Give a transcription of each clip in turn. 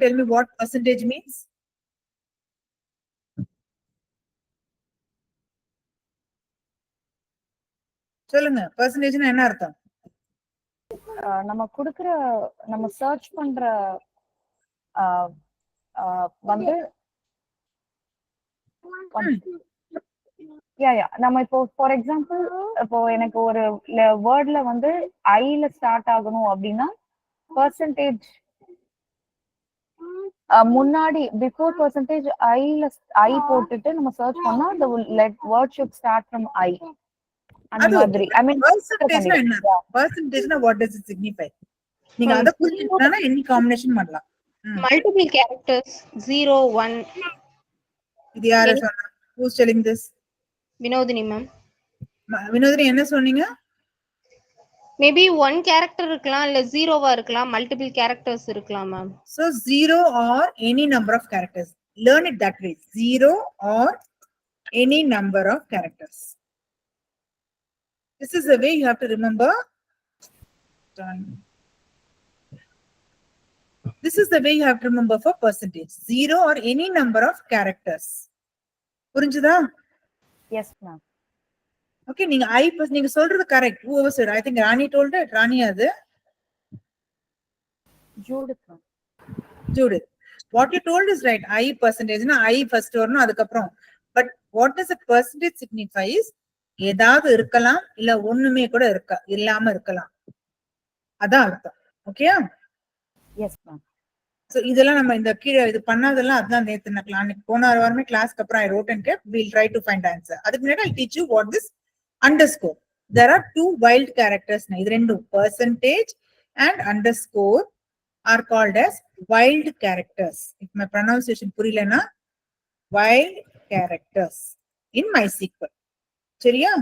tell me what percentage means? சொல்லுங்க, percentageனா என்ன அர்த்தம்? நம்ம குடுக்குற நம்ம சர்ச் பண்ற வந்து நம்ம இப்போ ஃபார் எக்ஸாம்பிள் இப்போ எனக்கு ஒரு வேர்ட்ல வந்து ஐல ஸ்டார்ட் ஆகணும் அப்படின்னா பர்சன்டேஜ் முன்னாடி பிஃபோர் பர்சன்டேஜ் ஐ போட்டுட்டு நம்ம சர்ச் பண்ணா the word should start from I. அந்த மாதிரி ஐ மீன் percentageனா என்ன? percentageனா what does it signify? நீங்க அத புரிஞ்சுக்கிட்டா any combination பண்ணலாம். multiple characters 0 1. இது யாரு சொன்னா? who's telling this? Vinodhini ma'am. Vinodhini என்ன சொன்னீங்க? மேபி 1 character இருக்கலாம் இல்ல 0வா இருக்கலாம், multiple characters இருக்கலாம் ma'am. So 0 or any number of characters. Learn it that way. 0 or any number of characters. This is the way you have to remember. This is the way you have to remember for percentage. 0 or any number of characters. புரிஞ்சுதா? Yes ma'am. Okay, நீங்க சொல்றது correct. Whoever said, I think Rani told it. Rani அது? Judith. What you told is right. I percentage na I first வரணும் அதுக்கப்புறம். But what does a percentage signifies? ஏதாவது இருக்கலாம் இல்ல ஒண்ணுமே கூட இல்லாம இருக்கலாம். அதான் அர்த்தம். ஓகேயா? Yes ma'am. So இதெல்லாம் நம்ம இந்த கீழ இது பண்ணாதெல்லாம் அதான் நேத்து நான் போன வாரமே கிளாஸ்க்கு அப்புறம் I wrote and kept. We'll try to find answer. அதுக்கு முன்னாடி I'll teach you what this underscore. There are two wild characters. இது ரெண்டும் percentage and underscore are called as wild characters. If my pronunciation purilana, wild characters in MySQL. சரியா?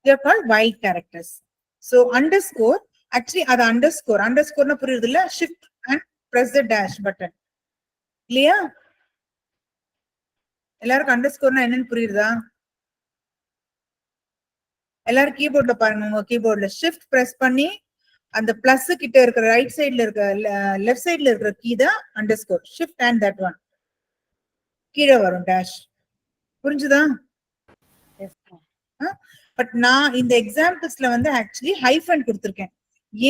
They are called wild characters. So underscore, actually அது underscore na புரியுது இல்ல? Shift and press the dash button. இல்லையா? எல்லாருக்கும் underscoreனா என்னன்னு புரியுதா? எல்லாரும் கீபோர்ட்ல பாருங்க, உங்க கீபோர்ட்ல ஷிஃப்ட் பிரஸ் பண்ணி அந்த பிளஸ் கிட்ட இருக்கிற ரைட் சைடுல இருக்க லெஃப்ட் சைடுல இருக்கிற கீ தான் underscore. Shift and that one கீழே வரும் டேஷ். புரிஞ்சுதா? பட் நான் இந்த எக்ஸாம்பிள்ஸ்ல வந்து ஆக்சுவலி ஹைஃபன் கொடுத்துருக்கேன்.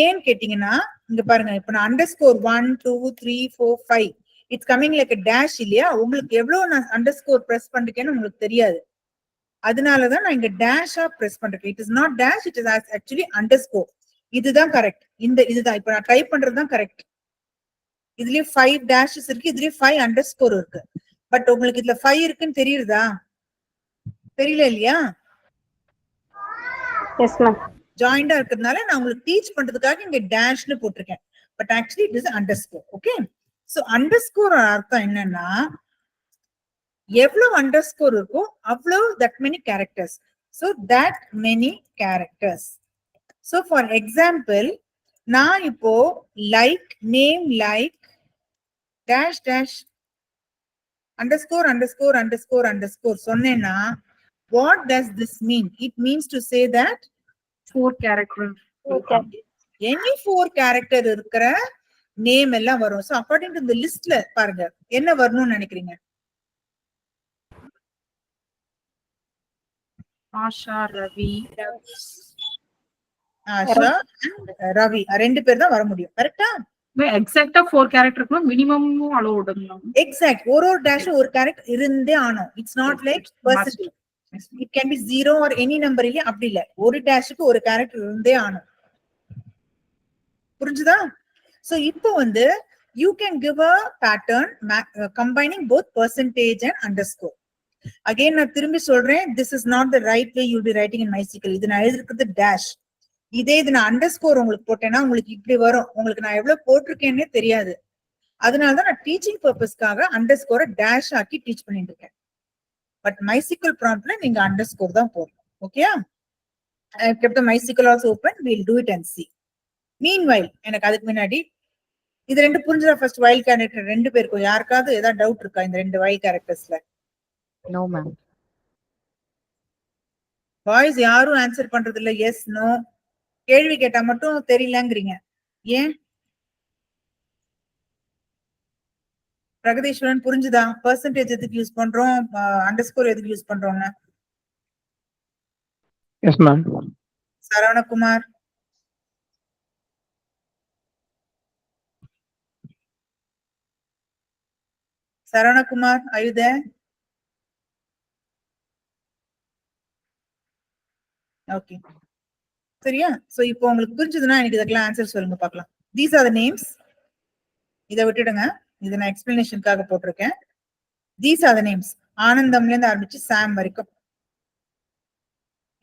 ஏன்னு கேட்டீங்கன்னா இங்க பாருங்க, இப்ப நான் underscore 1 2 3 4 5 it's coming like a dash இல்லையா? உங்களுக்கு எவ்வளவு நான் அண்டர்ஸ்கோர் பிரஸ் பண்ணிருக்கேன்னு உங்களுக்கு தெரியாது. அதனாலதான் நான் இங்க டேஷா பிரஸ் பண்றேன். It is not dash, it is actually underscore. இதுதான் கரெக்ட். இதுதான் இப்ப நான் டைப் பண்றதுதான் கரெக்ட். இதுலயும் 5 டேஷஸ் இருக்கு, இதுலயும் 5 அண்டர்ஸ்கோர் இருக்கு. பட் உங்களுக்கு இதுல 5 இருக்குன்னு தெரியுதா? தெரியல இல்லையா? Yes ma'am. ஜாயிண்டா இருக்கிறதுனால நான் உங்களுக்கு டீச் பண்றதுக்காக இங்க டேஷ்னு போட்டிருக்கேன். But actually it is underscore. Okay, so underscore அர்த்தம் என்னன்னா எவ்வளவு அண்டர்ஸ்கோர் இருக்கோ அவ்வளவு that many characters. So that many characters. So for example, நான் இப்போ like name like dash dash underscore underscore underscore underscore சொன்னேன்னா what does this mean? It means to say that 4 characters. Any 4 character இருக்கிற name எல்லாம் வரும். So according to the listல பாருங்க என்ன வரணும்னு நினைக்கிறீங்க? ஆஷா, ரவி, ஆஷா ரவி ரெண்டு பேர் தான் வர முடியும். கரெக்டா? எக்ஸாக்ட்டா 4 கேரக்டருக்கு மினிமம் அலோட். எக்ஸாக்ட் ஒரு டேஷ் ஒரு கேரக்டர் இருந்தே ஆனும். It's not like percentage. It can be 0 or any number இல்ல, அப்படி இல்ல. ஒரு டேஷுக்கு ஒரு கேரக்டர் இருந்தே ஆனும். புரிஞ்சுதா? சோ இப்போ வந்து you can give a pattern combining both percentage and underscore. Again நான் திரும்பி சொல்றேன், this is not the right way you'll be writing in MySQL. இது நான் எழுதிருக்கிறது dash. இதே இது நான் அண்டர்ஸ்கோர் உங்களுக்கு போட்டேன்னா உங்களுக்கு இப்படி வரும். உங்களுக்கு நான் எவ்வளவு போட்டிருக்கேன்னே தெரியாது. அதனாலதான் நான் டீச்சிங் பர்பஸ்க்காக அண்டர்ஸ்கோரை டேஷ் ஆக்கி டீச் பண்ணிட்டு இருக்கேன். பட் MySQL ப்ராம்ப்ட்ல நீங்க அண்டர்ஸ்கோர் தான் போடணும். ஓகேயா? I have kept the MySQL also open. We'll do it and see. Meanwhile, எனக்கு அதுக்கு முன்னாடி இது ரெண்டு புரிஞ்சதா? ஃபர்ஸ்ட் வைல்ட் கேரக்டர் ரெண்டு பேருக்கும் யாருக்காவது ஏதாவது டவுட் இருக்கா இந்த ரெண்டு வைல்ட் கேரக்டர்ஸ்ல? No ma'am. பாய்ஸ் யாரும் ஆன்சர் பண்றது இல்ல. எஸ் நோ கேள்வி கேட்டா மட்டும் தெரியலங்கிறீங்க. ஏன்? பிரகதீஸ்வரன் புரிஞ்சுதா? பெர்சன்டேஜ் எதுக்கு யூஸ் பண்றோம், அண்டர்ஸ்கோர் எதுக்கு யூஸ் பண்றோம்னு? Yes ma'am. Saravanakumar, Saravanakumar, are you there? Okay. சரியா? சோ இப்போ உங்களுக்கு புரிஞ்சதுன்னா எனக்கு இதுக்கெல்லாம் ஆன்சர் சொல்லுங்க பார்க்கலாம். These are the names. இதை விட்டுடுங்க, இது நான் எக்ஸ்பிளனேஷனுக்காக போட்டிருக்கேன். These are the names. ஆனந்தம்ல இருந்து ஆரம்பிச்சு சாம் வரைக்கும்.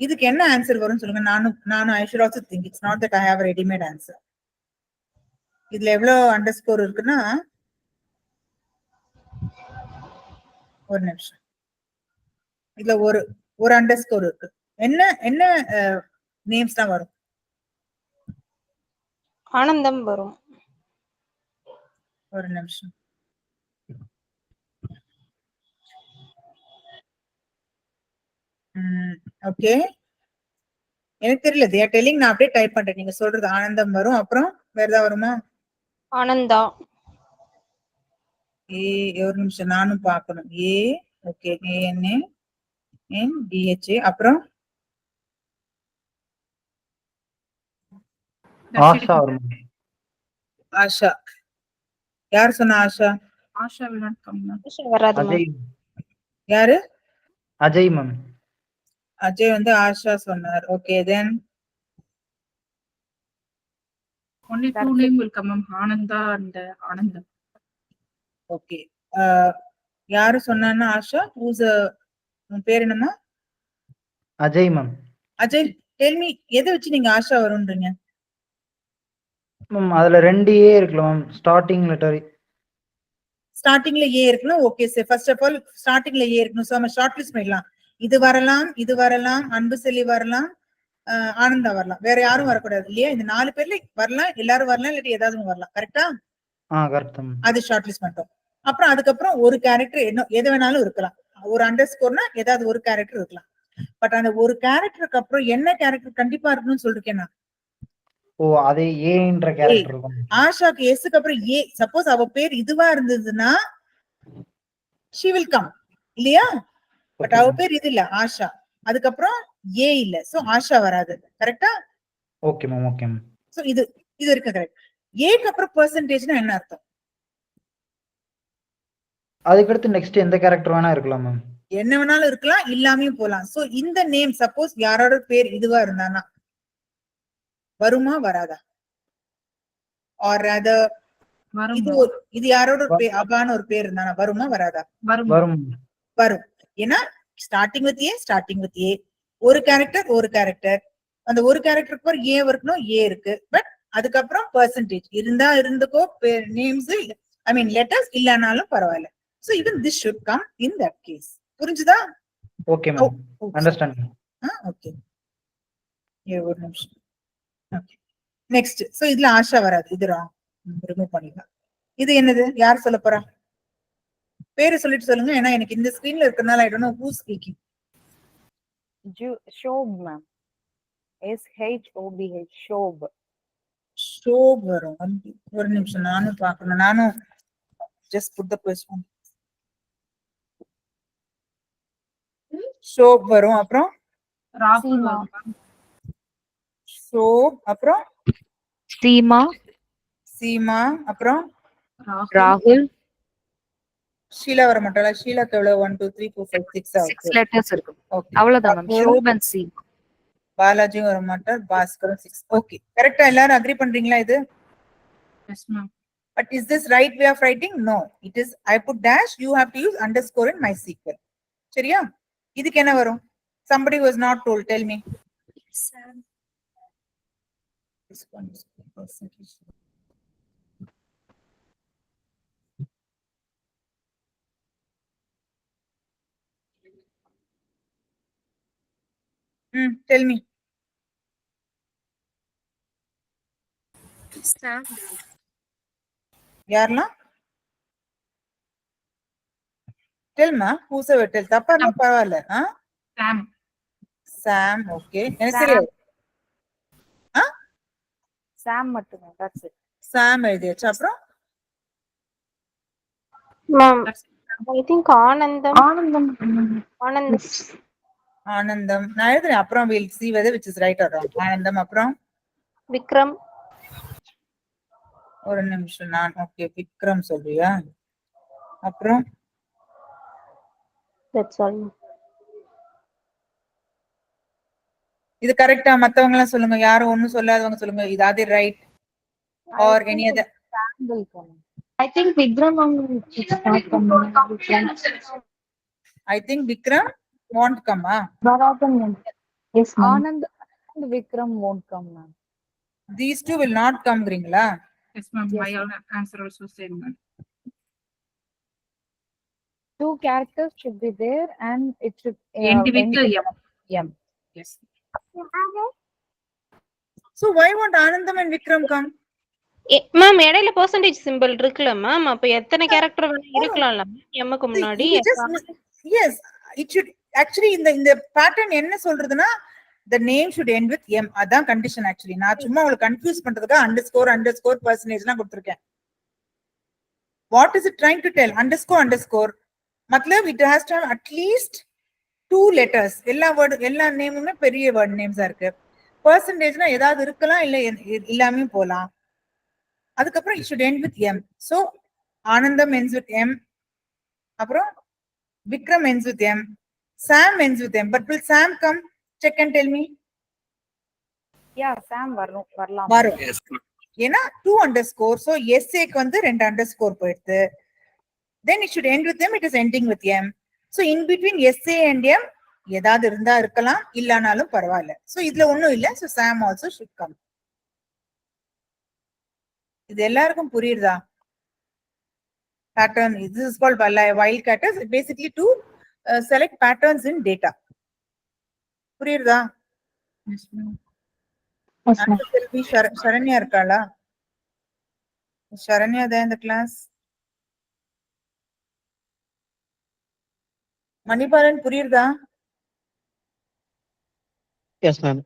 இதுக்கு என்ன ஆன்சர் வரும்னு சொல்லுங்க. நானும் I should also think. It's not that I have a ready-made answer. இதுல எவ்வளவு அண்டர்ஸ்கோர் இருக்குன்னா, ஒரு நிமிஷம், இதுல ஒரு அண்டர்ஸ்கோர் இருக்கு. என்ன நேம்ஸ் தான் வரும்? ஆனந்தம் வரும். ஒரு நிமிஷம். ஓகே, எனக்கு தெரியல. they are telling, நான் அப்படியே டைப் பண்றேன். நீங்க சொல்றது ஆனந்தம் வரும். அப்புறம் வேற ஏதாவது வருமா? ஆனந்தா. ஒரு நிமிஷம், நானும் பார்க்கணும். Okay, ANANDHA. அப்புறம் ஆஷா வரும். ஆஷா. யார் சொன்னா Asha? Asha will not come ma'am. வராது மேம். அஜய். யாரு? அஜய் மேம். அஜய் வந்து ஆஷா சொன்னார். Okay, then Only two name will come ma'am. Ananda and ஆனந்தம். ஓகே, யாரு சொன்னான்னா ஆஷா? உன் பேர் என்னம்மா? Ajay ma'am. Ajay, tell me, எதை வச்சு நீங்க ஆஷா வரும்ன்றீங்க? மேம் அதுல 2 ஏ இருக்குல்ல மேம், ஸ்டார்டிங் லெட்டர். ஸ்டார்டிங்ல ஏ இருக்கணும். Okay sir, first of all ஸ்டார்டிங்ல ஏ இருக்கணும். சோ நம்ம ஷார்ட் லிஸ்ட் பண்ணிடலாம். இது வரலாம், அன்பு செல்வி வரலாம், ஆனந்தா வரலாம். வேற யாரும் வரக்கூடாது இல்லையா? இந்த 4 பேர்ல வரலாம், எல்லாரும் வரலாம், இல்லாட்டி ஏதாவது வரலாம். கரெக்டா? Correct ma'am. அது ஷார்ட் லிஸ்ட் பண்ணிட்டோம். அப்புறம் அதுக்கப்புறம் ஒரு கேரக்டர் என்ன எது வேணாலும் இருக்கலாம். ஒரு அண்டர்ஸ்கோர்னா ஏதாவது ஒரு கேரக்டர் இருக்கலாம். பட் அந்த ஒரு கேரக்டருக்கு அப்புறம் என்ன கேரக்டர் கண்டிப்பா இருக்கணும்னு சொல்லிருக்கேன் நான். அதே ஏன்ற கேரக்டர் இருக்கும். ஆஷாக்கு எஸ்க்கு அப்புறம் ஏ, சப்போஸ் அவ பேர் இதுவா இருந்ததுன்னா she will come இல்லையா? பட் அவ பேர் இது இல்ல, ஆஷா. அதுக்கப்புறம் ஏ இல்ல, சோ ஆஷா வராது. கரெக்டா? Okay ma'am. Okay ma'am. So இது இருக்கு கரெக்ட். ஏக்கு அப்புறம் பெர்சன்டேஜ்னா என்ன அர்த்தம்? அதுக்கு அடுத்து நெக்ஸ்ட் எந்த கேரக்டர் வேணா இருக்கலாம் மேம். என்ன வேணாலும் இருக்கலாம், இல்லாமையும் போலாம். சோ இந்த நேம் சப்போஸ் யாரோட பேர் இதுவா இருந்தானா வருமா வராதா? ஆர் rather இது யாரோட அபான ஒரு பேர் இருந்தானா வருமா வராதா? வரும். ஏன்னா ஸ்டார்டிங் வித் ஏ, ஒரு கேரக்டர், அந்த ஒரு கேரக்டருக்கு அப்புறம் ஏ இருக்கணும், ஏ இருக்கு. பட் அதுக்கப்புறம் பெர்சன்டேஜ் இருந்தா இருந்துக்கோ, நேம்ஸ் ஐ மீன் லெட்டர்ஸ் இல்லனாலும் பரவாயில்ல. So even this should come in that case. புரிஞ்சுதா? Okay ma'am, understand. ஓகே, ஒரு நிமிஷம். Okay, next. சோ இதுல ஆஷா வராது, இது ராங், ரிமூவ் பண்ணிடலாம். இது என்னது? யார் சொல்ல போறா? பேரு சொல்லிட்டு சொல்லுங்க. ஏன்னா எனக்கு இந்த ஸ்கிரீன்ல இருக்கறனால I don't know who's speaking. Shop ma'am. SHOBH shop. Shop வரும். ஒரு நிமிஷம், நானும் பார்க்கணும். நானும் just put the question. Shop வரும். அப்புறம் ராகுல் சீமா. வரும். ஷோப், அப்புறம் சீமா, அப்புறம் ராகுல். ஷீலா வர மாட்டாளா? ஷீலாக்கு எவ்வளவு? 1 2 3 4 5 6 6 லெட்டர்ஸ் இருக்கு. ஓகே, அவ்வளவுதான் மேம். ஷோப் அண்ட் சீமா. பாலாஜியும் வர மாட்டார், பாஸ்கரும் 6. ஓகே, கரெக்டா? எல்லாரும் அக்ரி பண்றீங்களா இது? Yes ma'am. But is this right way of writing? No, it is. I put dash, you have to use underscore in MySQL. சரியா? இதுக்கு என்ன வரும்? Somebody was not told, tell me. This one is percentage. Tell me. யாரெல்லாம்? Tell ma, whosoever tell. தப்பா இருந்தா பரவாயில்ல. Sam. Sam, okay. எனக்கு தெரியாது. சாம் மட்டுமே, that's it. சாம் எழுதியாச்சு. அப்புறம் மேம் ஐ திங்க் ஆனந்தம் ஆனந்தம். ஆனந்தம் ஆனந்தம் நான் எழுதுறேன். அப்புறம் we'll see whether which is right or wrong. ஆனந்தம். அப்புறம் விக்ரம் ஒரு நிமிஷம் நான் ஓகே விக்ரம் சொல்றியா? அப்புறம் தட்ஸ் ஆல். இது கரெக்டா? மத்தவங்க எல்லாம் சொல்லுங்க, யாரும் ஒண்ணும் சொல்லாதவங்க சொல்லுங்க. இதாவது right or any other? Sam will come. I think Vikram start பண்ணுங்க. I think Vikram won't come. Varadhan. Yes, ma'am. Anand and Vikram won't come, ma'am. These two will not come ringla. Yes, ma'am. My answer also same, ma'am. Two characters should be there and it should End with the M. M. Yes. So why won't Anandam and Vikram come? Ma'am இடையில percentage simple இருக்குல்ல ma'am, அப்ப எத்தனை character வேணா இருக்கலாம்ல எம்முக்கு முன்னாடி. You just, yes, it should actually இந்த pattern என்ன சொல்றதுன்னா the name should end with M. அதான் condition actually. நான் சும்மா உங்களுக்கு கன்ஃபியூஸ் பண்றதுக்கு underscore percentage எல்லாம் கொடுத்திருக்கேன். What is it trying to tell? Underscore मतलब it has to have at least 2 letters. எல்லா நேமுமே பெரிய word names இருக்கு. percentageனா ஏதாவது இருக்கலாம் இல்ல இல்லாம போலாம். அதுக்கப்புறம் it should end with M. So Anandam ends with M. அப்புறம் Vikram ends with M. Sam ends with M. But will Sam come? Check and tell me. Yeah, Sam வரலாம். வரும். ஏன்னா 2 underscore. So SA க்கு வந்து 2 underscore போயிடுது. Then it should end with M. It is ending with M. So in between SA and M ஏதாவது இருந்தா இருக்கலாம், இல்லனாலும் பரவாயில்ல. So இதுல ஒண்ணும் இல்ல. So Sam also should come. இது எல்லாருக்கும் புரியுதா? Pattern. This is called wildcat. Basically to select patterns in data. புரியுதா? Yes, ma'am. Yes, ma'am. Saranya இருக்காளா? சரண்யா தான் இந்த கிளாஸ். மணிபாலன் புரியுதா? Yes, ma'am.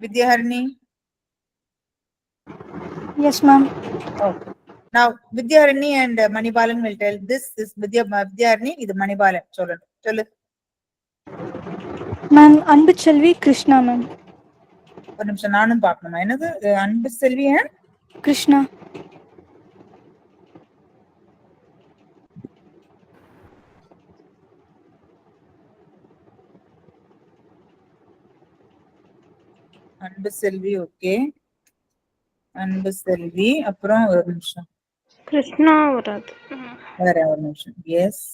வித்யாஹரிணி? Yes, ma'am. Okay. Now Vidyaharini and Manibalan will tell this is Vidyaharini, இது Manibalan. சொல்லு. Ma'am, Anbu Chelvi Krishna, ma'am. ஒரு நிமிஷம் நானும் பார்க்கணுமா? என்னது அன்பு செல்வி and Krishna. அன்பு செல்வி. ஓகே, அன்பு செல்வி. அப்புறம் ஒரு நிமிஷம் கிருஷ்ணா வராது. வேற ஒரு நிமிஷம். எஸ்,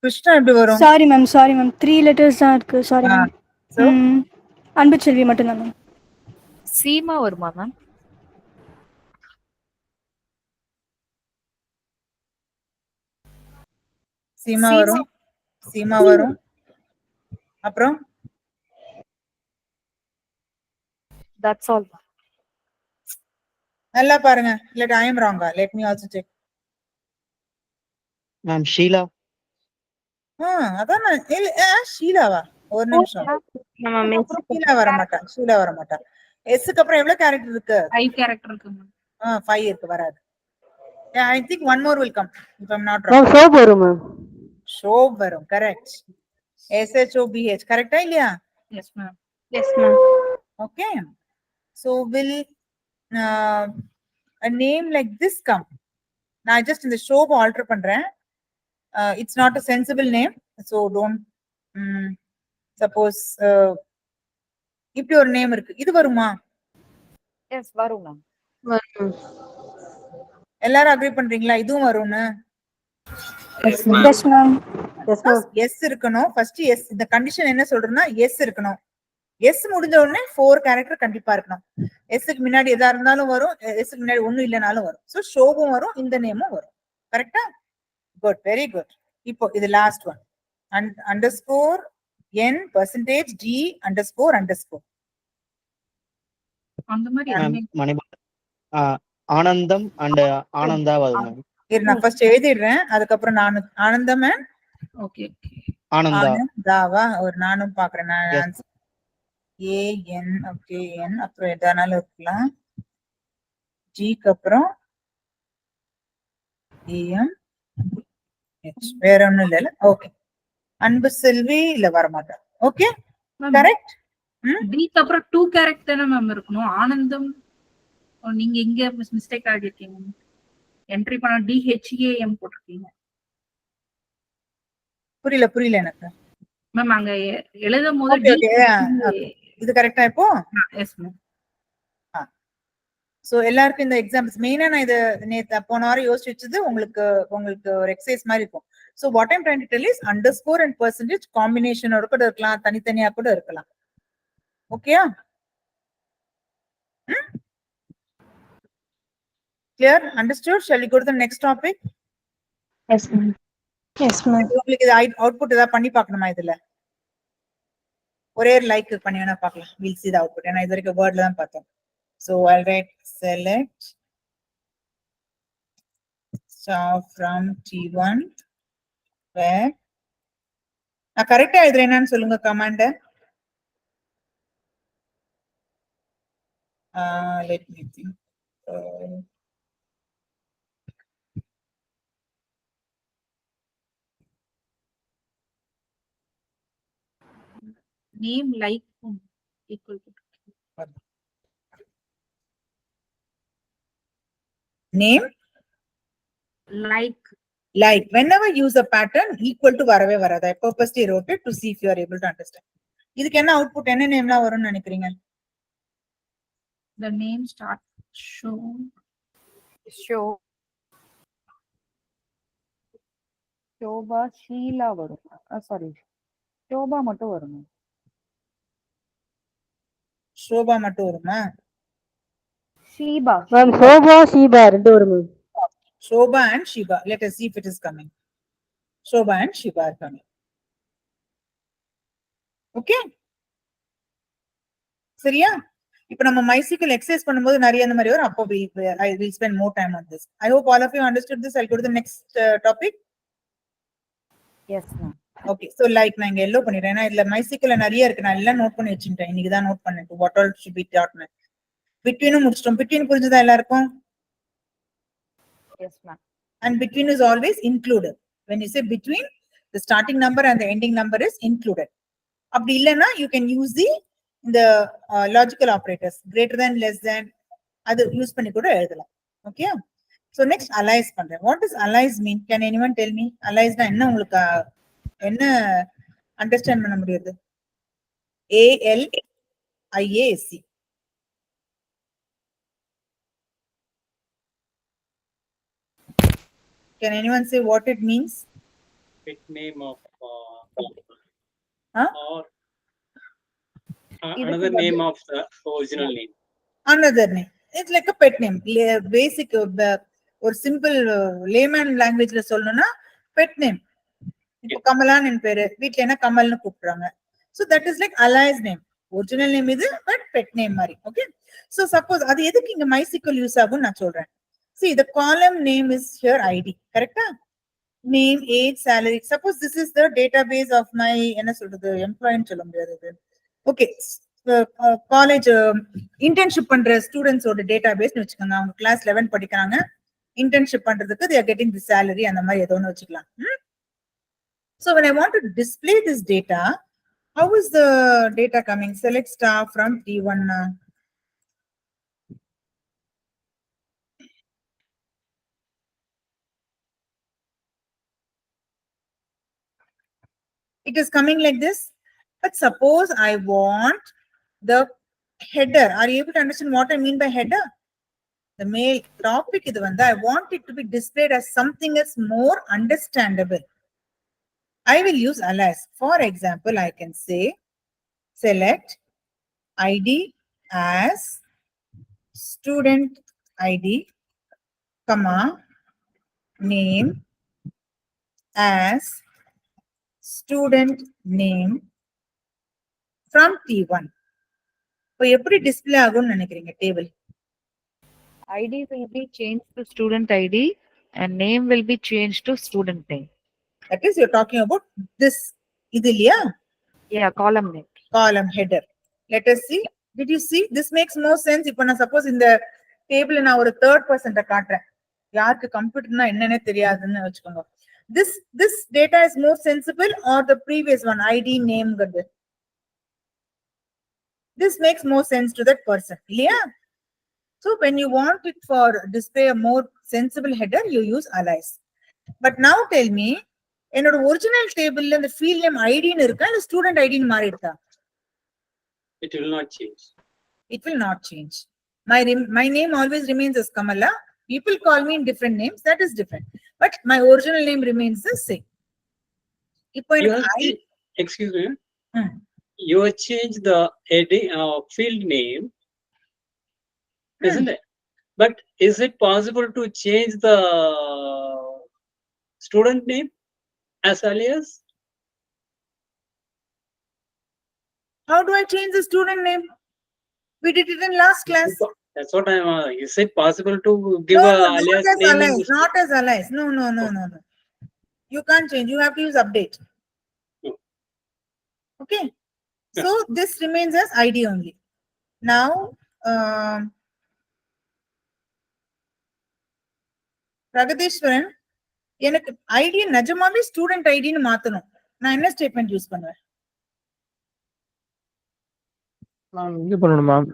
கிருஷ்ணா எப்படி வரும்? Sorry, ma'am. 3 letters தான் இருக்கு. Sorry, ma'am. So அன்பு செல்வி மட்டும் தான், ma'am. சீமா வருமா மேம்? சீமா வரும். அப்புறம் That's all. நல்லா பாருங்க. Let I am wrong. Let me also check. Ma'am, Sheila. அதான் ஷீலாவா? ஒரு நிமிஷம். ஷீலா வர மாட்டா. எஸ்க்கு அப்புறம் எவ்வளவு கேரக்டர் இருக்கு? 5 கேரக்டர் இருக்கு மேம். 5 இருக்கு, வராது. I think one more will come if I'm not wrong. Shop வரும் மேம். ஷோப் வரும். கரெக்ட். SHOBH கரெக்டா இல்லையா? Yes, ma'am. Yes ma'am. Okay. So will a name like this come? நான் just இந்த ஷோப் ஆல்டர் பண்றேன். It's not a sensible name, so don't suppose இப்படி ஒரு name இருக்கு, இது வருமா? எஸ் வரும் மேம். எல்லாரும் அக்ரி பண்றீங்களா இதுவும் வரும்னு? Yes, ma'am. எஸ் இருக்கணும். First S. இந்த கண்டிஷன் என்ன சொல்றேன்னா எஸ் இருக்கணும். எஸ் முடிஞ்ச உடனே 4 கேரக்டர் கண்டிப்பா இருக்கணும். எஸ்க்கு முன்னாடி எதா இருந்தாலும் வரும், எஸ்க்கு முன்னாடி ஒண்ணும் இல்லைனாலும் வரும். சோ ஷோவும் வரும், இந்த நேமும் வரும். கரெக்டா? Good, very good. இப்போ இது last one. Underscore n percentage d underscore அந்த மாதிரி Ma'am, Manibalan. ஆனந்தம் and ஆனந்தா வரும் ma'am. நான் ஃபர்ஸ்ட் எழுதிடுறேன், அதுக்கப்புறம் நான் ஆனந்தம் ஓகே. ஆனந்தா. ஆனந்தாவா? ஒரு நானும் பாக்குறேன். நான் Yes. answer. AN, okay, N அப்புறம் எதானாலும் இருக்கலாம். ஜிக்கு அப்புறம் AM, H. வேற ஒண்ணும் இல்ல. ஓகே. அன்பு செல்வி இல்ல வரமாட்டேன். Okay, ma'am correct. டிக்கு அப்புறம் 2 கேரக்டர் தானே மேம் இருக்கணும். ஆனந்தம் நீங்க இங்க மிஸ்டேக் ஆகிருக்கீங்க. என்ட்ரி பண்ண DHAM போட்டிருக்கீங்க. புரியல எனக்கு. மேம் அங்க எழுதும் போது ஓகே ஓகே, இது கரெக்டா இப்போ? Yes ma'am. சோ எல்லாருக்கும் இந்த எக்ஸாம்பிள்ஸ் மெயினா நான் இது நேத்து போன வாரம் யோசிச்சு வச்சது உங்களுக்கு ஒரு எக்ஸசைஸ் மாதிரி இருக்கும். So what I'm trying to tell is underscore and percentage காம்பினேஷனோட கூட இருக்கலாம், தனித்தனியா கூட இருக்கலாம். ஓகேயா? Clear? Understood? Shall we go to the next topic? Yes ma'am. Yes ma'am. உங்களுக்கு இது அவுட்புட் ஏதாவது பண்ணி பார்க்கணுமா? இதுல ஒரே லைக் பண்ணி வேணா பார்க்கலாம். we'll see the output. ஏன்னா இது வரைக்கும் வேர்ட்ல தான் பார்த்தோம். So I'll write select star from T1 where நான் கரெக்டா எழுதுறேன்னு சொல்லுங்க கமாண்ட. Let me think. Name like equal to Name like. like whenever use a pattern equal to வரவே வராது. I purposely wrote it to see if you are able to understand. இதுக்கு என்ன output, என்ன நேம்லாம் வரும்னு நினைக்கிறீங்க? The name start show. Shobha Sheila வரும். Sorry, Shobha மட்டும் வரும். ஷோபா மட்டும் வருமா? ஷீபா. மேம் சோபா ஷீபா ரெண்டு வரும் ma'am. Shobha and Shiba. Let us see if it is coming. Shobha and Shiba are coming. Okay? சரியா? இப்போ நம்ம MySQL எக்ஸசைஸ் பண்ணும்போது நிறைய அந்த மாதிரி வரும். அப்போ I will spend more time on this. I hope all of you understood this. I'll go to the next topic. Yes ma'am. Okay, so like நான் இங்க எல்லோ பண்ணிடுறேன். ஏன்னா இதுல MySQL நிறைய இருக்கு. நான் எல்லாம் நோட் பண்ணி வச்சுட்டேன். இன்னைக்கு தான் நோட் பண்ணேன். What all should be taught. Between முடிச்சிட்டோம். Between புரிஞ்சுதா எல்லாருக்கும்? Yes ma'am. And between is always included. When you say between, the starting number and the ending number is included. அப்படி இல்லைன்னா you can use the logical operators greater than, less than, அது use பண்ணி கூட எழுதலாம். Okay, so next allies பண்றேன். What does allies mean? Can anyone tell me? Allies னா என்ன, உங்களுக்கு என்ன அண்டர்ஸ்டாண்ட் பண்ண முடியுது? ALIAC. Can anyone say what it means? Pet name of Huh? or another name of the original name. Another name. It's like a pet name. Basic or simple layman language ல சொல்லணும்னா pet name. இப்போ கமலான் என் பேரு, வீட்ல என்ன கமல்னு கூப்பிடுறாங்க. So that is like alias name. Original name இது, but pet name மாதிரி. Okay. So suppose அது எதுக்கு இங்க MySQL யூஸ் ஆகும் நான் சொல்றேன். See, the column name is here ID. Correct? Name, age, salary. Suppose this is the database of my என்ன சொல்றது, employee சொல்ல முடியாது. Okay. காலேஜ் இன்டர்ன்ஷிப் பண்ற ஸ்டூடெண்ட்ஸோட டேட்டாபேஸ்னு வச்சுக்கோங்க. அவங்க கிளாஸ் 11 படிக்கிறாங்க, இன்டர்ன்ஷிப் பண்றதுக்கு they are getting the salary அந்த மாதிரி ஏதோ ஒன்று வச்சுக்கலாம். So when I want to display this data, how is the data coming? Select star from T1. It is coming like this. But suppose I want the header. Are you able to understand what I mean by header? The mail topic இது வந்து I want it to be displayed as something that's more understandable. I will use alias. For example, I can say select ID as student ID, comma, name as student name from T1. இப்போ எப்படி display ஆகும்னு நினைக்கிறீங்க table? ID will be changed to student ID and name will be changed to student name. That is, you're talking about this இது இல்லையா? Yeah, column name. Column header. Let us see. Did you see? This makes more sense. இப்போ நான் suppose இந்த table நான் ஒரு third person காட்டுறேன். யாருக்கு கம்ப்யூட்டர்னா என்னன்னே தெரியாதுன்னு வச்சுக்கோங்க. This data is more sensible or the previous one, ID name ங்கிறது? This makes more sense to that person. இல்லையா? So when you want it for display a more sensible header, you use alias. But now tell me, என்னோட original டேபிள்ல இந்த field name ஐடின்னு இருக்கா இல்ல student ஐடின்னு மாறிடுதா? It will not change. It will not change. My name always remains as Kamala. People call me in different names. That is different. But my original name remains the same. இப்போ You எனக்கு have I- excuse me. Hmm. You have changed the field name, isn't it? But is it possible to change the student name as alias? How do I change the student name? We did it in last class. That's what I'm. Is it possible to give No, a no, alias not as name? in alias. this- Not as alias. No. You can't change. You have to use update. Oh. Okay. So this remains as ID only. Now, Pragatheeswaran, எனக்கு ID நிஜமாவே student ஐடின்னு மாத்தணும். நான் என்ன statement use பண்ணுவேன்? Ma'am இது பண்ணணும் ma'am,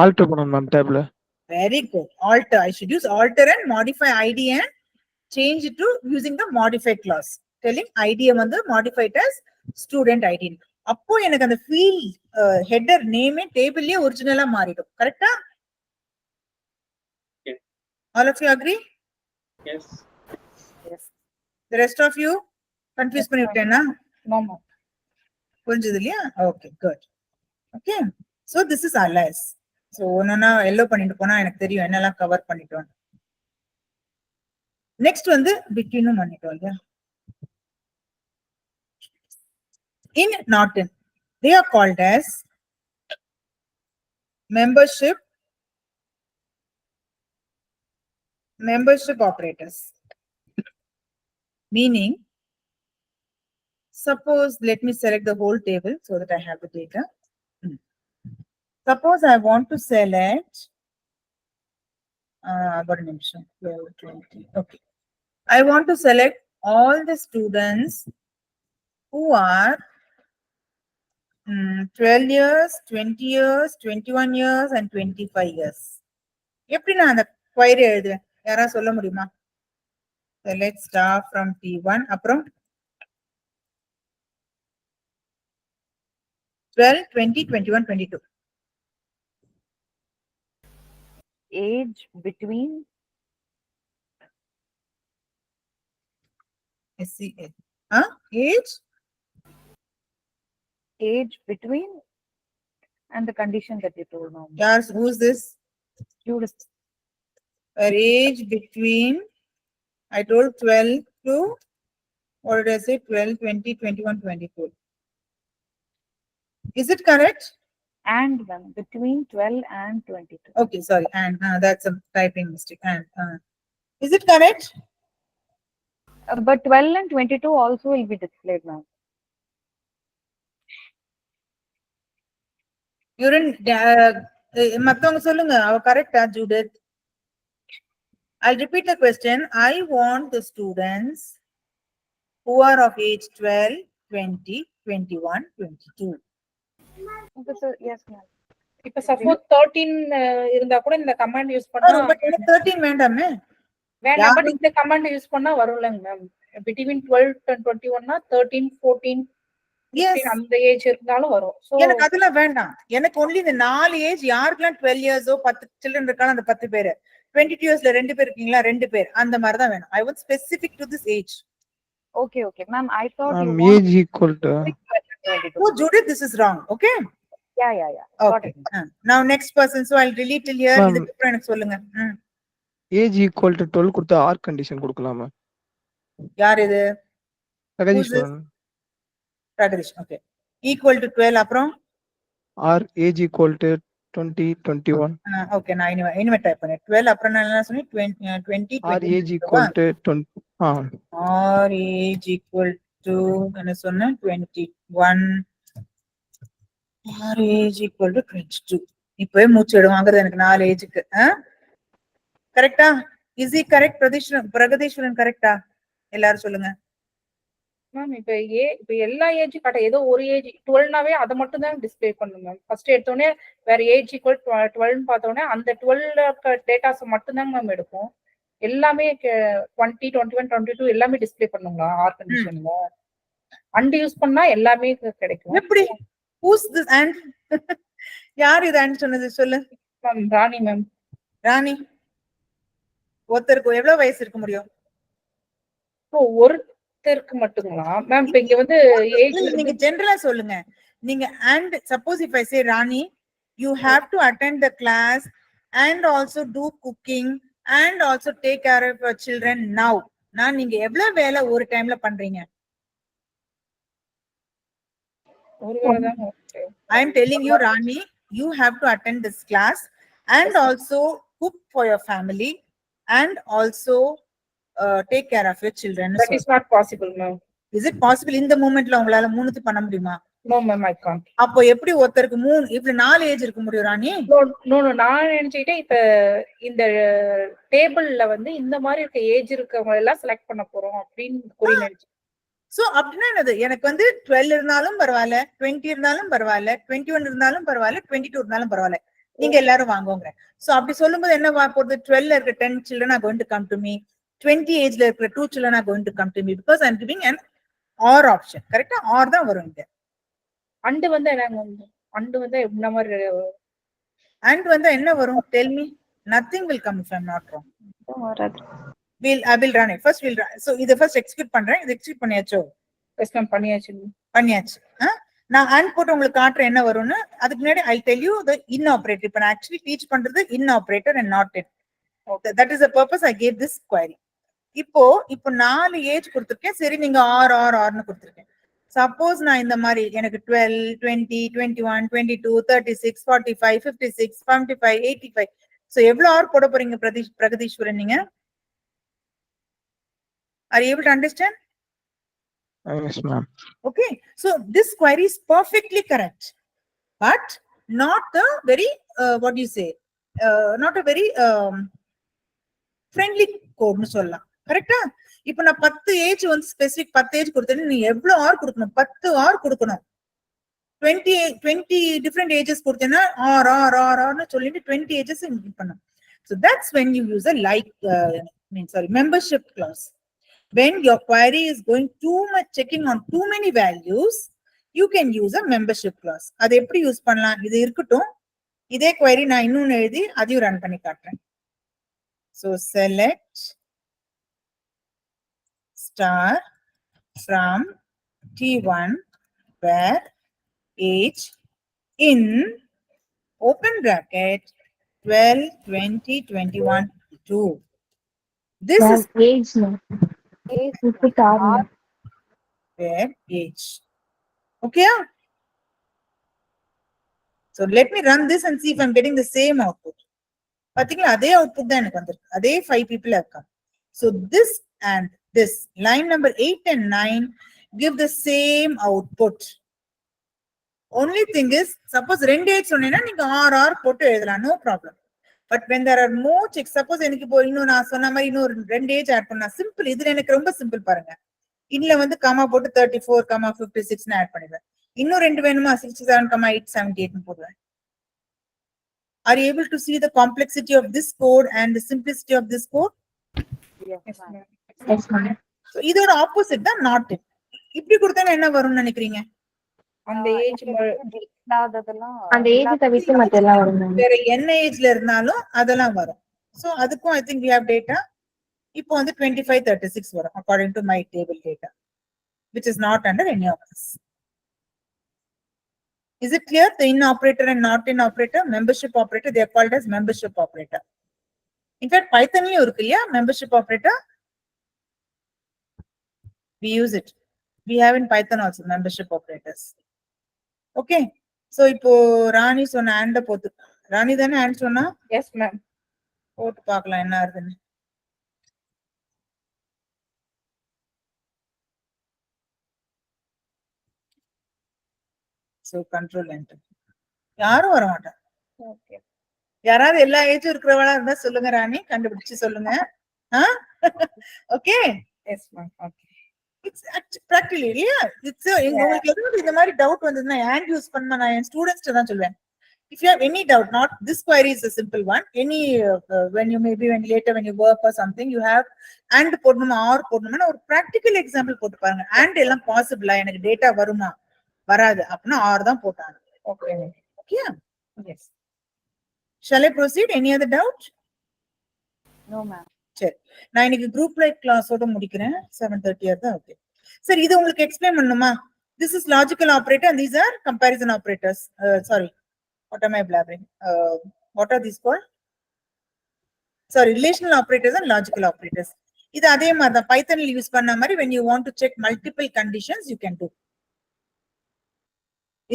alter பண்ணணும் ma'am table. Very good. Alter. I should use alter and modify ID and change it to using the modified clause. Telling ID வந்து modified as student ID. அப்போ எனக்கு அந்த field header name டேபிள்லயே ஒரிஜினலா மாறிடும். கரெக்டா? Yeah. All of you agree? Yes. The rest of you confuse பண்ணி விட்டேனா? No, no. புரிஞ்சது இல்லையா? Okay, good. Okay. So this is alias. So ஒன்னொன்னா எல்லோ பண்ணிட்டு போனா எனக்கு தெரியும் என்னெல்லாம் கவர் பண்ணிட்டோம். நெக்ஸ்ட் வந்து பிட்வீனும் பண்ணிட்டோம் இல்லையா? In Norton, they are called as membership operators. Meaning, suppose, let me select the whole table so that I have the data. Suppose I want to select, got a nimsham, 12, 20, okay. I want to select all the students who are 12 years, 20 years, 21 years and 25 years. எப்படி நான் அந்த query எழுதுவேன்? யாரா சொல்ல முடியுமா? So let's start from T1. அப்புறம் 12, 20, 21, 22. Age between SCA. Age? age between and the condition that you told now. Yes, who's this? Students. Age between, I told 12 to, what did I say? 12, 20, 21, 22. Is it correct? And then between 12 and 22. Okay, sorry. And that's a typing mistake. And is it correct? But 12 and 22 also will be displayed now. மத்தவங்க சொல்லுங்க. அவ கரெக்டா Judith? I'll repeat the question. I want the students who are of age 12, 20, 21, 22. Okay, so yes, ma'am. இப்ப suppose 13 இருந்தா கூட இந்த command use பண்ணா But எனக்கு 13 வேண்டாமே. வேண்டாம். பட் இந்த கமாண்ட் யூஸ் பண்ணா வரும்லங்க மேம். between 12 and 21 னா 13, 14, Yes. அந்த ஏஜ் இருந்தாலும் வரும். சோ எனக்கு அதெல்லாம் வேண்டாம். எனக்கு only இந்த 4 ஏஜ் யாருக்கெல்லாம் 12 இயர்ஸோ 10 சில்ட்ரன் இருக்காங்க அந்த 10 பேரு. 22 இயர்ஸ்ல 2 பேர் இருக்கீங்களா 2 பேர் அந்த மாதிரி தான் வேணும். I want specific to this age. Okay, okay. Ma'am, I thought you ma'am want age equal to 22. Oh, Judith, this is wrong. Okay. Yeah. Got Okay. it. Now next person. So I'll delete till here. Ma'am. இதுக்கு அப்புறம் எனக்கு சொல்லுங்க. Age equal to 12 கொடுத்தா R condition கொடுக்கலாமா? யார் இது? Jegatheeswaran. Pragadish. Okay. Equal to 12 அப்புறம் or age equal to 20, 21. Okay நான் இனிமே டைப் பண்ணேன். 12 அப்புறம் நான் என்ன சொன்னேன்? 20, or age equal to 20. or age equal 22 என்ன சொன்ன 21 our age equal to 22. இப்பவே மூச்சு விடுவாங்கிறது எனக்கு 4 ஏஜுக்கு. கரெக்டா? Is E correct? பிரகதீஸ்வரன் கரெக்டா? எல்லாரும் சொல்லுங்க. மேம் இப்ப எல்லா ஏஜ் காட்ட ஏதோ ஒரு ஏஜ் 12னாவே அதை மட்டும் தான் டிஸ்ப்ளே பண்ணும் மேம். ஃபர்ஸ்ட் எடுத்தோடனே வேற ஏஜ் ஈக்குவல் 12 பார்த்தோன்னே அந்த 12 டேட்டாஸ் மட்டும் தான் மேம் எடுக்கும். எல்லாமே 20, 21, 22 எல்லாமே டிஸ்ப்ளே பண்ணுங்களா ஆர் கண்டிஷன்ல? அண்ட் யூஸ் பண்ணா எல்லாமே கிடைக்கும். எப்படி? Who's this and? யார் இது அண்ட் சொன்னது சொல்லு. மேம் ராணி மேம். ராணி ஒருத்தருக்கு எவ்வளவு வயசு இருக்க முடியும்? ஒருத்தருக்கு மட்டுங்களா மேம்? இப்ப இங்க வந்து ஏஜ் நீங்க ஜெனரலா சொல்லுங்க. நீங்க and suppose if I say Rani, you have to attend the class and also do cooking and also take care of your children now. நான் நீங்க எவ்வளவு வேலை ஒரு டைம்ல பண்றீங்க? ஒரு வேளை தான். I am telling you Rani, you have to attend this class and also cook for your family and also take care of your children. That is not possible ma'am. Is it possible in the momentல உங்களால மூணுத்து பண்ண முடியுமா? No ma'am, I can't. அப்போ எப்படி ஒருத்தருக்கு இப்ப 4 age இருக்க முடியும் ராணி? No நான் நினைச்சிட்டேன் இப்ப இந்த டேபிள்ல வந்து இந்த மாதிரி இருக்க ஏஜ் இருக்கவங்க எல்லாம் செலக்ட் பண்ண போறோம் அப்படின்னு கூறி நினைச்சேன். சோ அப்படின்னா என்னது? எனக்கு வந்து 12 இருந்தாலும் பரவாயில்ல, 20 இருந்தாலும் பரவாயில்ல, 21 இருந்தாலும் பரவாயில்ல, 22 இருந்தாலும் பரவாயில்ல, நீங்க எல்லாரும் வாங்குவாங்க. சோ அப்படி சொல்லும்போது என்ன போகுது? 12ல இருக்க 10 children are going to come to me, 20 ஏஜ்ல இருக்கிற 2 children are going to come to me because I am giving an or option. கரெக்டா? or தான் வரும் இங்க. அண்ட் வந்து அண்ட் வந்து என்ன மாதிரி and வந்து என்ன வரும்? tell me. Nothing will come if I am not wrong. I will run it. First we'll run. So இத first execute பண்றேன். இத execute பண்ணியாச்சோ? Yes ma'am, பண்ணியாச்சு. நான் and போட்டு உங்களுக்கு காட்டுறேன் என்ன வரும்னு. அதுக்கு முன்னாடி I'll tell you the in operator. இப்ப நான் actually teach பண்றது in operator and not in. Okay, that is the purpose I gave this query. இப்போ 4 ஏஜ் கொடுத்திருக்கேன். சரி, நீங்க ஆர்னு கொடுத்திருக்கேன். சப்போஸ் நான் இந்த மாதிரி எனக்கு 12, 20, 21, 22, 36, 45, 56, 75, 85. சோ எவ்வளவு ஆர் போட போறீங்க பிரகதீஸ்வரன் நீங்க? Are you able to understand? Yes, ma'am. Okay, so this query is perfectly correct, but not the very what do you say? Not a very friendly code nu solla. கரெக்டா? இப்போ நான் 10 age வந்து specific 10 age கொடுத்தேன்னு நீ எவ்வளவு R கொடுக்கணும்? 10 R கொடுக்கணும். 20 different ages கொடுத்தேன்னா ஆர்னு சொல்லிட்டு 20 ஏஜஸ் இன்க்ளூட் பண்ணணும். So that's when you use a membership clause. When your query is going too much checking on too many values, you can use a membership clause. அது எப்படி use பண்ணலாம்? இது இருக்கட்டும். இதே query நான் இன்னொன்னு எழுதி அதையும் ரன் பண்ணி காட்டுறேன். So select star from T1 where age in open bracket 12, 20, 21, 2. This is age where age. Okay. So let me run this and see if I'm getting the same output. பாத்தீங்களா? அதே output தான் எனக்கு வந்திருக்கு. அதே 5 people இருக்காங்க. So this and this line number 8 and 9 give the same output. Only thing is, suppose 2 age சொன்னேன்னா நீங்க R போட்டு எழுதலாம், no problem. But when there are more checks, suppose எனக்கு இப்போ இன்னும் நான் சொன்ன மாதிரி இன்னொரு 2 ஏஜ் ஆட் பண்ணா சிம்பிள். இதுல எனக்கு ரொம்ப சிம்பிள் பாருங்க. இதுல வந்து கமா போட்டு 34, 56 ஆட் பண்ணிடுவேன். இன்னும் 2 வேணுமா? 67, 878 போடுவேன். Are you able to see the complexity of this code and the simplicity of this code? Yes ma'am. So இதோட ஆப்போசிட் தான் not in. இப்படி கொடுத்தா என்ன வரும்னு நினைக்கிறீங்க? அந்த ஏஜ் அந்த ஏஜ் தவிர்த்து மத்த எல்லாம் வரும். வேற என்ன ஏஜ்ல இருந்தாலும் அதெல்லாம் வரும். சோ அதுக்கும் I think we have data. இப்போ வந்து 25, 36 வரும் according to my table data, which is not under any of this. Is it clear? The in operator and not in operator, membership operator, they are called as membership operator. In fact, Python liyum irukku இல்லையா membership operator? We use it. We have in Python also membership operators. Okay. So இப்போ ராணி சொன்ன and போட்டு ராணி தானே and சொன்னா? Yes ma'am. போட்டு பார்க்கலாம் என்ன ஆகுதுன்னு. So control enter. யாரும் வர மாட்டாங்க. Okay. யாராவது எல்லா ஏஜும் இருக்கிறவளா இருந்தா சொல்லுங்க ராணி, கண்டுபிடிச்சு சொல்லுங்க. Okay. Yes, ma'am. Okay. It's practically இல்லையா? இட்ஸ் உங்களுக்கு எதுவும் இந்த மாதிரி டவுட் வந்ததுன்னா and யூஸ் பண்ண நான் என் ஸ்டூடெண்ட்ஸ்ட்ட தான் சொல்வேன். If you have any doubt, not this query is a simple one. Any when you maybe when later when you work or something, you have and போடணுமா or போடணுமா ஒரு practical example போட்டு பாருங்க. And எல்லாம் possible எனக்கு data வருமா வராது அப்படின்னா or தான் போட்டாங்க. Okay. Okay. Yes. Shall I proceed? Any other doubt? No, ma'am. சரி, நான் இன்னைக்கு குரூப் லைக் கிளாஸோட முடிக்கிறேன். 7:30 தான். ஓகே சரி, இது உங்களுக்கு எக்ஸ்பிளைன் பண்ணணுமா? This is logical operator and these are comparison operators. Sorry, what am I blabbering? What are these called? Sorry, relational operators and logical operators. இது அதே மாதிரி தான் பைத்தன்ல யூஸ் பண்ண மாதிரி when you want to check multiple conditions you can do.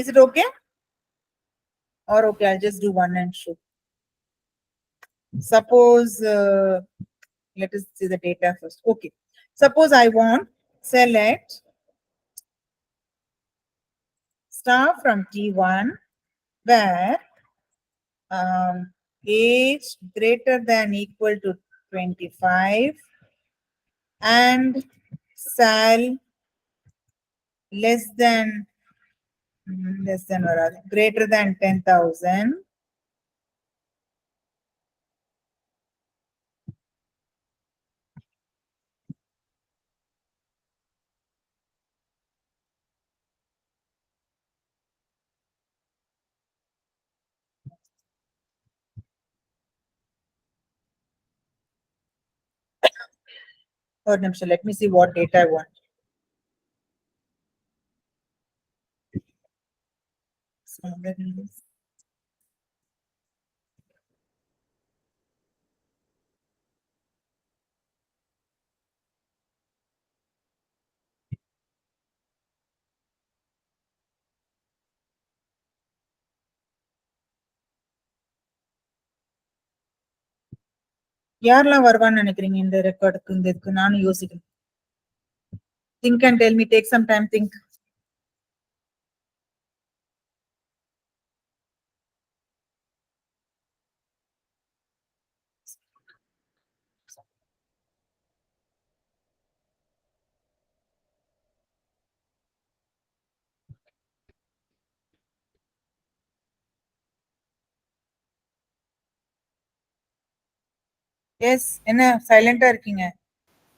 Is it okay? Or okay, I'll just do one and show. Suppose let us see the data first. Okay, suppose I want select star from T1 where age greater than equal to 25 and sal less than or greater than 10,000. Let me see what data I want. யாரெல்லாம் வருவான்னு நினைக்கிறீங்க இந்த ரெக்கார்டுக்கு? இந்த இதுக்கு நானும் யோசிக்கிறேன். Think and tell me. Take some time. Think. Yes, என்ன சைலண்டா இருக்கீங்க?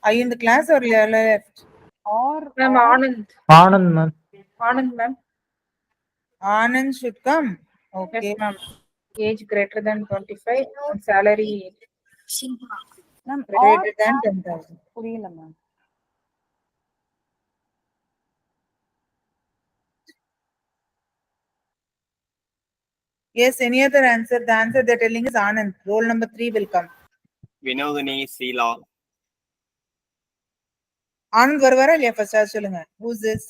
Are you in the class or you are left? Or Ma'am, Anand. Anand ma'am. Anand, ma'am. Anand should come. Okay. Yes, ma'am. Age greater than 25 and salary ma'am, Greater than 10,000. புரியல ma'am. Yes, any other answer? The answer they're telling is Anand. Roll number 3 will come. Vinodini, Sheila. Anand வருவாரா இல்லையா? First அது சொல்லுங்க. Who's this?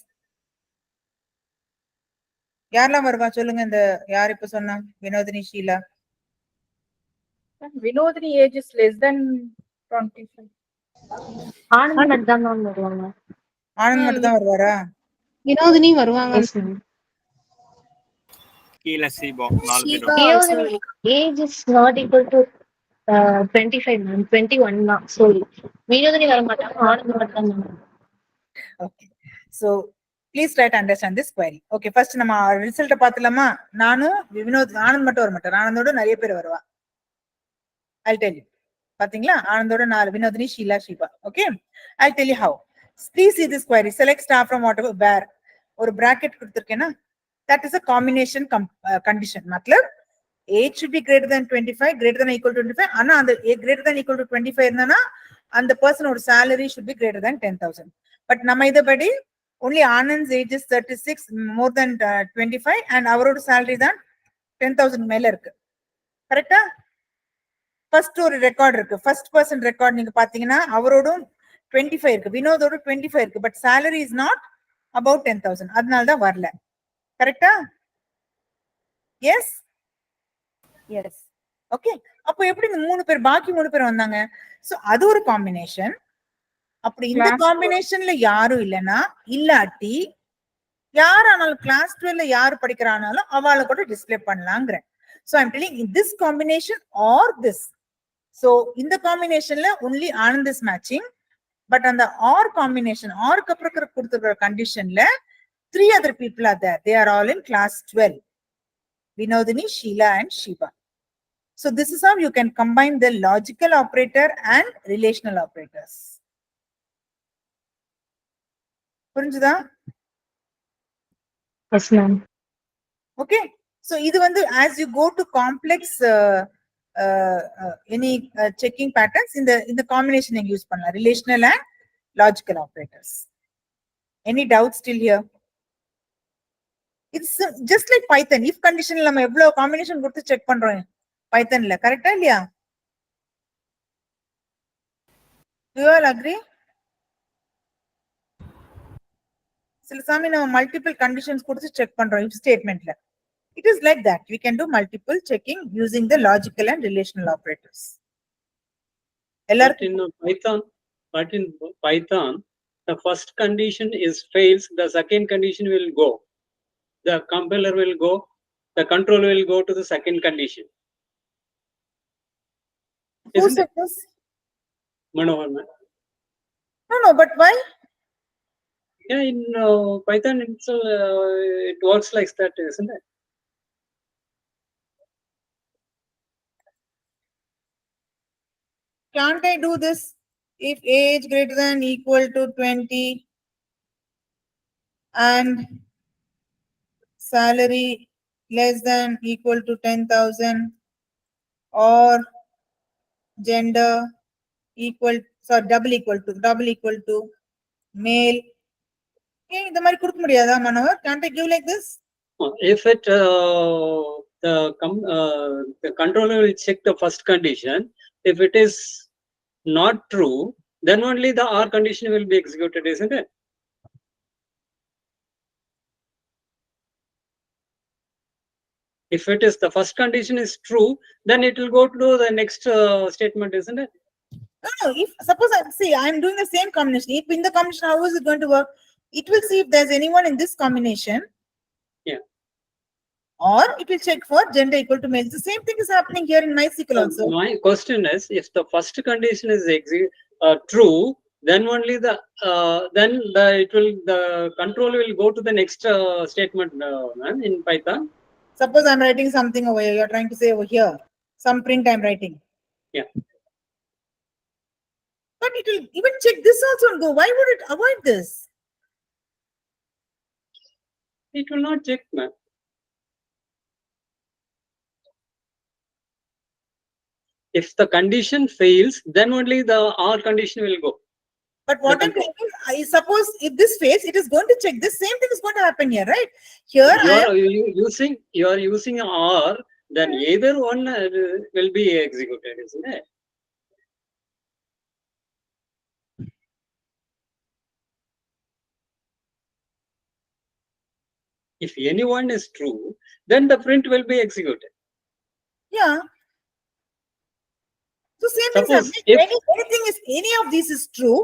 யாரெல்லாம் வருவா சொல்லுங்க. இந்த யார் இப்ப சொன்னா? Vinodhini, Sheila. Vinodini age is less than 25. Anand மட்டும் தான் மேம் வருவாங்க. ஆனந்த் மட்டும் தான் வருவாரா? வினோதினி வருவாங்க. Sheila, Sibo. Age is not equal to 25 ma'am, 21 தான். சாரி, வினோதினி வர மாட்டாங்க, ஆனந்த் மட்டும் தான் ma'am. Okay. So please try to understand this query. Okay, first நம்ம ரிசல்ட் பாத்துலாமா? நானும் ஆனந்த் மட்டும் வர மாட்டார். ஆனந்தோட நிறைய பேர் வருவா. I'll tell you. பாத்தீங்களா? ஆனந்தோட 4, வினோதினி, ஷீலா, ஷிபா. Okay, I'll tell you how. Please see this query. Select star from whatever where ஒரு bracket கொடுத்திருக்கேனா, that is a combination condition. मतलब age should be greater than 25, greater than or equal to 25. ஆனா அந்த greater than or equal to 25 இருந்தானா அந்த person ஓட salary should be greater than 10,000. But நம்ம இதபடி only Anand's age is 36, more than 25 and அவரோட salary தான் 10,000 மேல இருக்கு. கரெக்ட்டா? ஃபர்ஸ்ட் ஒரு ரெக்கார்ட் இருக்கு. ஃபர்ஸ்ட் பர்சன் ரெக்கார்ட் நீங்க பாத்தீங்கன்னா அவரோட 25 இருக்கு, வினோதோட 25 இருக்கு. But salary is not about 10,000. அதனால தான் வரல. கரெக்ட்டா? Yes? Yes. ஓகே, அப்போ எப்படி இந்த 3 பேர் பாக்கி 3 பேர் வந்தாங்க? சோ அது ஒரு காம்பினேஷன். அப்படி இந்த காம்பினேஷன்ல யாரும் இல்லனா இல்லாட்டி யாரானாலும் கிளாஸ் 12ல யார் படிக்கிறானாலும் அவளை கூட display பண்ணலாங்கிறேன். So I'm telling in this combination or this. So in the combinationல only Anand is matching, but on the or combination or க்கு அப்புறம் கொடுத்திருக்கிற conditionல 3 other people are there. They are all in class 12. Vinodini, Sheila and Shiva. So this is how you can combine the logical operator and relational operators. புரிஞ்சுதா? Yes, ma'am. Okay. So இது வந்து as you go to complex any checking patterns in the combination நீங்க use பண்ணலாம், relational and logical operators. Any doubts still here? It's just like Python. If condition நம்ம எவ்வளவு combination கொடுத்து check பண்றோம் Pythonல, கரெக்டா இல்லையா? Do you all agree? சில சமயம் நம்ம மல்டிபிள் கண்டிஷன்ஸ் கொடுத்து செக் பண்றோம் if statementல. It is like that. We can do multiple checking using the logical and relational operators. But in Python, the first condition is fails, the second condition will go. The compiler will go, the controller will go to the second condition. Who said this? Manohar, ma'am. No, but why? Yeah, in Python, it works like that, isn't it? Can't I do this if age greater than equal to 20 and salary less than equal to 10,000 or gender double equal to male? Okay, இந்த மாதிரி கொடுக்க முடியாதா Manohar? Can't I give like this? If it the controller will check the first condition. If it is not true, then only the or condition will be executed, isn't it? If it is the first condition is true, then it will go to the next statement, isn't it? No. If suppose I'm doing the same combination. If in the combination, how is it going to work? It will see if there's anyone in this combination. Yeah. Or it will check for gender equal to male. The same thing is happening here in MySQL also. My question is, if the first condition is true, then only the control will go to the next statement in Python. Suppose I'm writing something over here. You're trying to say over here, some print I'm writing. Yeah. But it will even check this also and go. Why would it avoid this? It will not check, ma'am. If the condition fails, then only the or condition will go. But what I'm saying is, I suppose if this fails, it is going to check. This same thing is going to happen here, right? Here You are using or, then either one will be executed, isn't it? If anyone is true, then the print will be executed. Yeah. So same thing is happening. Any of these is true,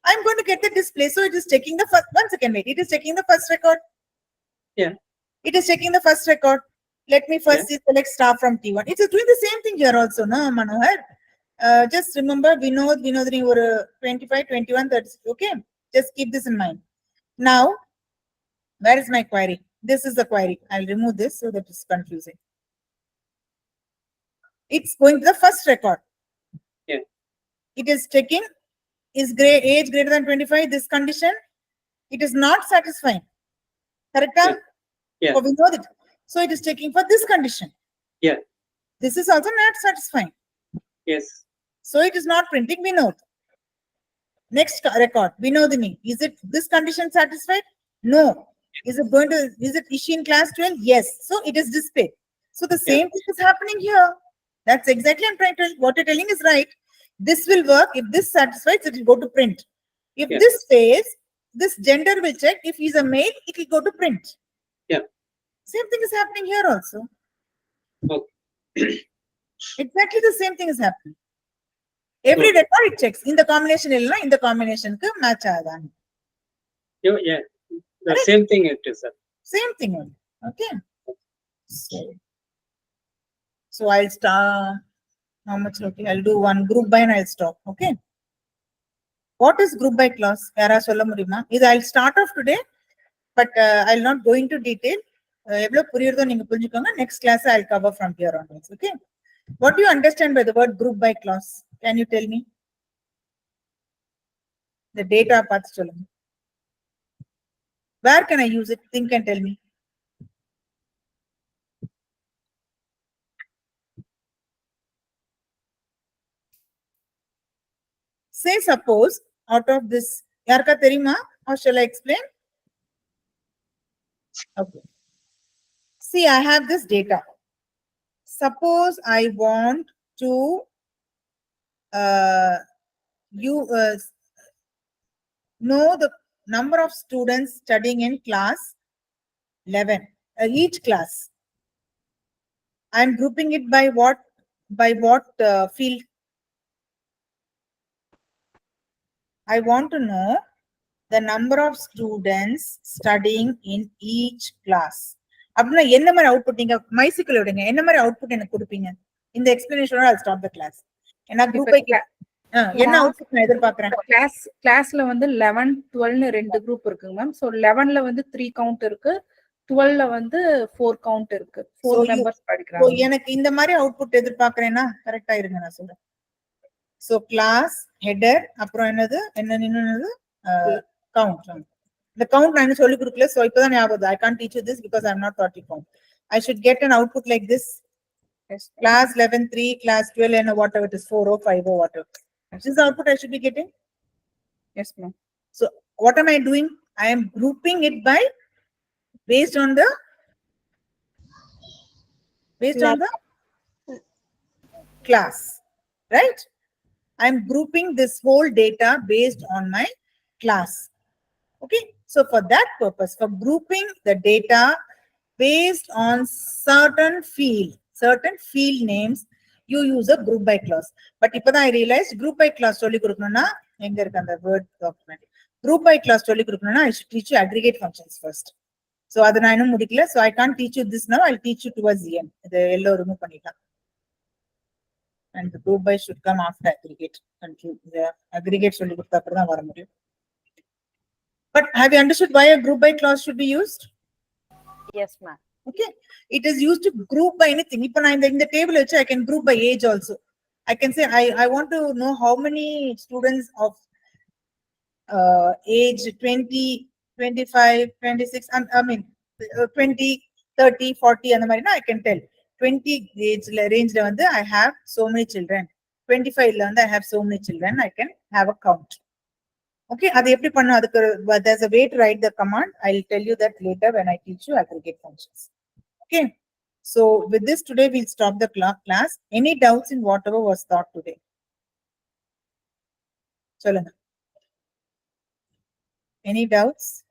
I'm going to get the display. So it is checking the first. One second, wait. It is checking the first record. Yeah. It is checking the first record. Let me first select star from T1. It is doing the same thing here also, no, Manohar? Just remember, Vinodini were 25, 21, 36. Okay. Just keep this in mind. Now, where is my query? This is the query. I'll remove this so that it's confusing. It's going to the first record. Yeah. It is checking, is age greater than 25, this condition? It is not satisfying. Correct? Yeah. So we know that. So it is checking for this condition. Yeah. This is also not satisfying. Yes. So it is not printing Vinod. Next record, Vinodini. Is it this condition satisfied? No. Is it issue in class 12? Yes. So it is displayed. So the same thing is happening here. That's exactly I'm trying to, what you're telling is right. This will work. If this satisfies, it will go to print. If this fails, this gender will check. If he's a male, it will go to print. Yeah. Same thing is happening here also. Okay. Exactly the same thing is happening. Every record it checks. In the combination, in the combination match. Yeah. The same thing it is, sir. Same thing only. Okay. So I'll start. How much? Okay, I'll do one group by and I'll stop. Okay. What is group by class? Yara solla mudiyuma? I'll start off today, but I'll not go into detail. Evlo puriyurdho neenga purinjikonga. Next class I'll cover from here onwards. Okay. What do you understand by the word group by class? Can you tell me? The data path solunga. Where can I use it? Think and tell me. Say suppose out of this, yarka theriyuma, or shall I explain? Okay. See, I have this data. Suppose I want to know the number of students studying in class 11, each class. I am grouping it by what field? I want to know the number of students studying in each class. அப்படின்னா என்ன மாதிரி output நீங்க MySQL விடுங்க, என்ன மாதிரி output எனக்கு கொடுப்பீங்க? இந்த எக்ஸ்பிளனேஷனோட I'll stop the class. ஏன்னா குரூப் பை என்ன அவுட்புட் நான் எதிர்பார்க்கறேன்? கிளாஸ்ல வந்து 11 12 ரெண்டு குரூப் இருக்குங்க மேம். சோ 11ல வந்து 3 கவுண்ட் இருக்கு, 12ல வந்து 4 கவுண்ட் இருக்கு. 4 மெம்பர்ஸ் படிக்கிறாங்க. எனக்கு இந்த மாதிரி அவுட்புட் எதிர்பார்க்கறேன்னா கரெக்ட்டா இருங்க நான் சொல்றேன். சோ கிளாஸ் ஹெடர் அப்புறம் என்னது கவுண்ட். The count நான் சொல்லி கொடுக்கல. So இப்போதான் ஞாபகம். I can't teach you this because I'm not taught you count. I should get an output like this. Yes. Class 11 3, class 12 and whatever it is 4 or 5 or whatever. This is the output I should be getting. Yes ma'am. So what am I doing? I am grouping it by based on the class, right? I am grouping this whole data based on my class. Okay. So for that purpose, for grouping the data based on certain field names, you use a group by clause. But இப்பதான் I realized group by clause சொல்லி கொடுக்கணும்னா எங்க இருக்கு அந்த word document. Group by clause சொல்லி கொடுக்கணும்னா I should teach you aggregate functions first. So அது நான் இன்னும் முடிக்கல. So I can't teach you this now. I'll teach you towards the end. இது எல்லாம் remove பண்ணிடலாம். And the group by should come after aggregate. The aggregate சொல்லி கொடுத்தா அப்புறம் தான் வர முடியும். But have you understood why a group by clause should be used? Yes, ma'am. Okay. It is used to group by anything. If I in the table, I can group by age also. I can say I want to know how many students of age 20, 25, 26, and I mean 20, 30, 40, and I can tell. 20 age range, I have so many children. 25, I have so many children. I can have a count. Okay, there's a way to write the command. I'll tell you that later when I teach you aggregate functions. Okay, so with this today we'll stop the class. Any doubts in whatever was taught today? Chalana. Any doubts?